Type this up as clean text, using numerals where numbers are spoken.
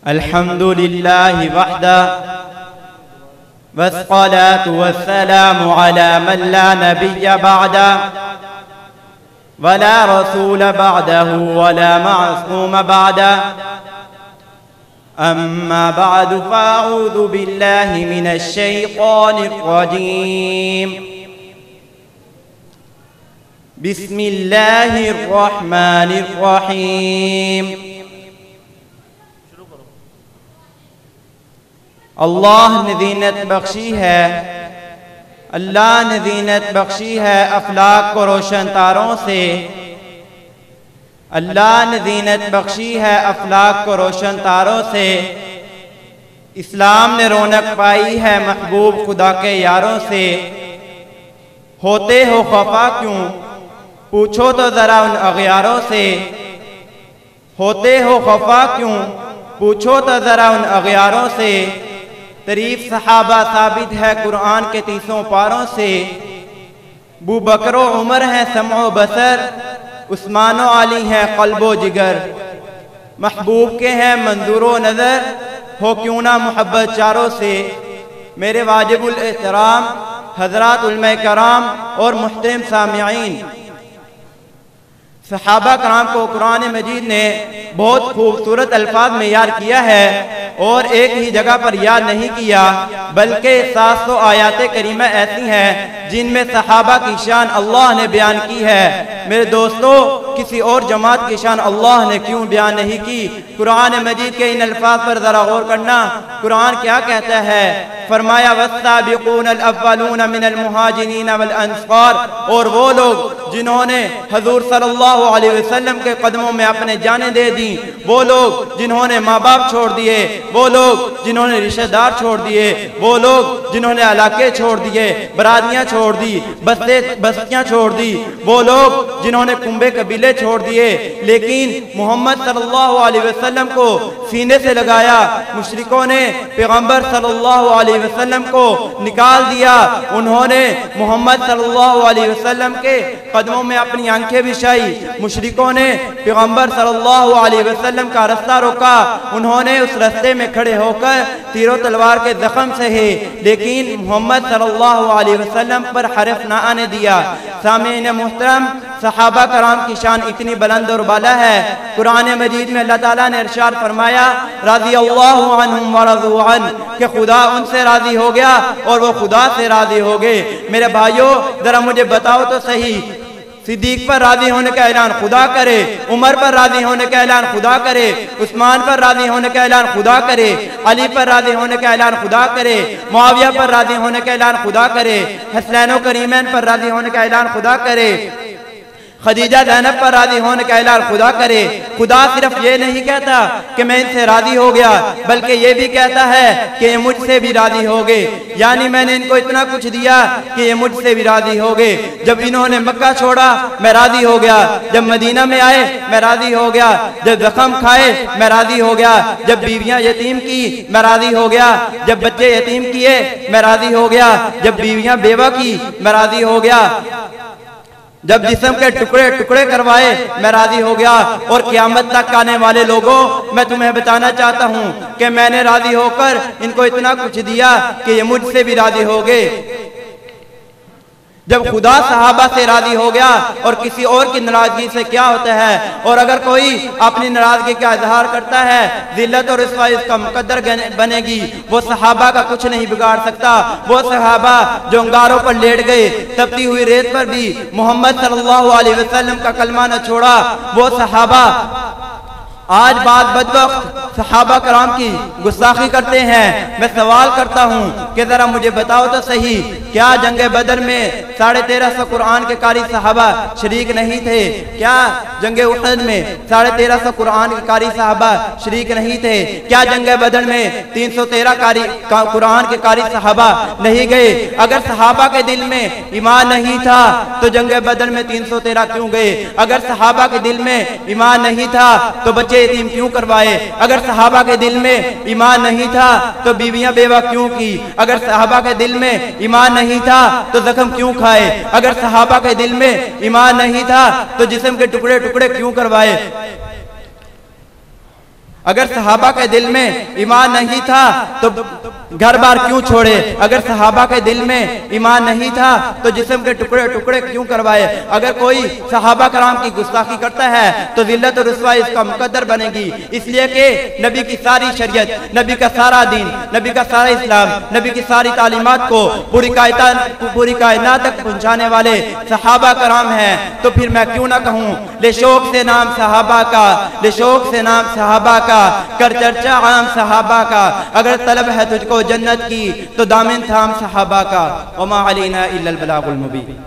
अल्हम्दुलिल्लाहि वहदा वस्सलातु वस्सलामु अला मन ला नबिय्य बअदा वला रसूल बअदहु वला मासूम बअदा अम्मा बअदु फ़अऊज़ु बिल्लाहि मिनश शैतानिर रजीम बिस्मिल्लाहिर रहमानिर रहीम। अल्लाह ने ज़ीनत बख्शी है, अल्लाह ने ज़ीनत बख्शी है अफलाक को रोशन तारों से। अल्लाह ने ज़ीनत बख्शी है अफलाक को रोशन तारों से। इस्लाम ने रौनक पाई है महबूब खुदा के यारों से। होते हो खफा क्यों पूछो तो ज़रा उन अग़यारों से। होते हो खफा क्यों पूछो तो ज़रा उन अग़यारों से। तरीफ सहाबा साबित है कुरान के 30 पारों से। बू बकरो उमर है समो बसर, उस्मानो अली है क़ल्बो जिगर। महबूब के हैं मंजूरो नज़र, हो क्यों ना मोहब्बत चारों से। मेरे वाजिबुल एहतराम हज़रात उलमा कराम और मुहतरम सामिईन, सहाबा कराम को कुरान मजीद ने बहुत खूबसूरत अल्फाज में याद किया है और एक ही जगह पर याद नहीं किया, बल्कि 700 आयातें करीमा ऐसी हैं जिनमें सहाबा की शान अल्लाह ने बयान की है। मेरे दोस्तों, किसी और जमात की शान अल्लाह ने क्यों बयान नहीं की? कुरान मजीद के इन अल्फाज पर जरा गौर करना। कुरान क्या कहता है? फरमाया वस्साबिकूनल अव्वलून मिनल मुहाजिरीन वल अंसार, और वो लोग जिन्होंने हजूर सल्लल्लाहु अलैहि वसल्लम के कदमों में अपने जानें दे दी, वो लोग जिन्होंने माँ बाप छोड़ दिए, वो लोग जिन्होंने रिश्तेदार छोड़ दिए, वो लोग जिन्होंने इलाके छोड़ दिए, बरादरियां छोड़ दी, बस्तियां छोड़ दी, वो लोग जिन्होंने कुंबे कबीले छोड़ दिए, लेकिन मोहम्मद सल्लल्लाहु अलैहि वसल्लम को सीने से लगाया। मुशरिकों ने पैगंबर सल्लल्लाहु अलैहि वसल्लम को निकाल दिया। उन्होंने मोहम्मद सल्लल्लाहु अलैहि वसल्लम के कदमों में अपनी आंखें बिछाई। मुशरिकों ने पैगंबर सल्लल्लाहु अलैहि वसल्लम का रास्ता रोका। उन्होंने उस रास्ते में खड़े होकर तीरों तलवार के जख्म सहे, लेकिन मोहम्मद सल्लल्लाहु अलैहि वसल्लम पर हरफ ना आने दिया। सामीन मुहतरम, सहाबा कराम की शान इतनी बुलंद और बाला है। कुरान मजीद में अल्लाह ताला ने इरशाद फरमाया रज़ियल्लाहु अन्हुम व रज़ू अन, कि खुदा उनसे राजी हो गया और वो खुदा से राजी हो गए। मेरे भाइयों, जरा मुझे बताओ तो सही, सिद्दीक पर राजी होने का ऐलान खुदा करे, उमर पर राजी होने का ऐलान खुदा करे, उस्मान पर राजी होने का ऐलान खुदा करे, अली पर राजी होने का ऐलान खुदा करे, मुआविया पर राजी होने का ऐलान खुदा करे, हसनैन करीमैन पर राजी होने का ऐलान खुदा करे, खदीजा ज़ैनब पर राजी होने का ऐलान खुदा करे। खुदा सिर्फ ये नहीं कहता कि मैं इनसे राजी हो गया, बल्कि ये भी कहता है कि ये मुझसे भी राजी हो गए, यानी मैंने इनको इतना कुछ दिया कि ये मुझसे भी राजी हो गए। जब इन्होंने मक्का छोड़ा मैं राजी हो गया, जब मदीना में आए मैं राजी हो गया, जब जख्म खाए मैं राजी हो गया, जब बीवियां यतीम की मैं राजी हो गया, जब बच्चे यतीम किए मैं राजी हो गया, जब बीवियां बेवा की मैं राजी हो गया, जब जिस्म के टुकड़े टुकड़े करवाए मैं राजी हो गया। और क़यामत तक आने वाले लोगों, मैं तुम्हें बताना चाहता हूँ कि मैंने राजी होकर इनको इतना कुछ दिया कि ये मुझसे भी राजी हो गए। जब खुदा सहाबा से राजी हो गया और किसी और की नाराजगी से क्या होता है? और अगर कोई अपनी नाराजगी का इजहार करता है, जिल्लत और रुसवाई इसका मुकद्दर बनेगी। वो सहाबा का कुछ नहीं बिगाड़ सकता। वो सहाबा जो अंगारों पर लेट गए, तपती हुई रेत पर भी मोहम्मद सल्लल्लाहु अलैहि वसल्लम का कलमा न छोड़ा, वो सहाबा आज बात बदबख्त सहाबा कराम की गुस्ताखी करते हैं। मैं सवाल करता हूँ कि जरा मुझे बताओ तो सही, क्या जंगे बदर में 1350 कुरान के कारी सहाबा शरीक नहीं थे? क्या जंगे उहद में 1350 कुरान के कारी सहाबा शरीक नहीं थे? क्या जंगे बदर में 313 कुरान के कारी सहाबा नहीं गए? अगर सहाबा के दिल में ईमान नहीं था तो जंगे बदर में 313 क्यों गए? अगर सहाबा के दिल में ईमान नहीं था तो बच्चे यतीम क्यों करवाए? अगर सहाबा के दिल में ईमान नहीं था तो बीवियां बेवा क्यों की? अगर सहाबा के दिल में ईमान नहीं था तो जख्म क्यों खाए? अगर सहाबा के दिल में ईमान नहीं था तो जिस्म के टुकड़े टुकड़े क्यों करवाए? अगर सहाबा के दिल में ईमान नहीं था तो घर बार क्यों छोड़े? अगर सहाबा के दिल में ईमान नहीं था तो जिस्म के टुकड़े टुकड़े क्यों करवाए? अगर कोई सहाबा कराम की गुस्ताखी करता है तो जिल्लत और रुसवाई इसका मुकद्दर बनेगी। इसलिए कि नबी की सारी शरीयत, नबी का सारा दीन, नबी का सारा इस्लाम, नबी की सारी तालीमात को पूरी कायनात तक पहुंचाने वाले सहाबा कराम हैं। तो फिर मैं क्यों ना कहूँ ले शौक से नाम सहाबा का, ले शौक से नाम सहाबा का, कर चर्चा आम सहाबा का। अगर तलब है तुझको जन्नत की तो दामन थाम सहाबा का। वमा अलैना इल्लल बलागुल मुबीन।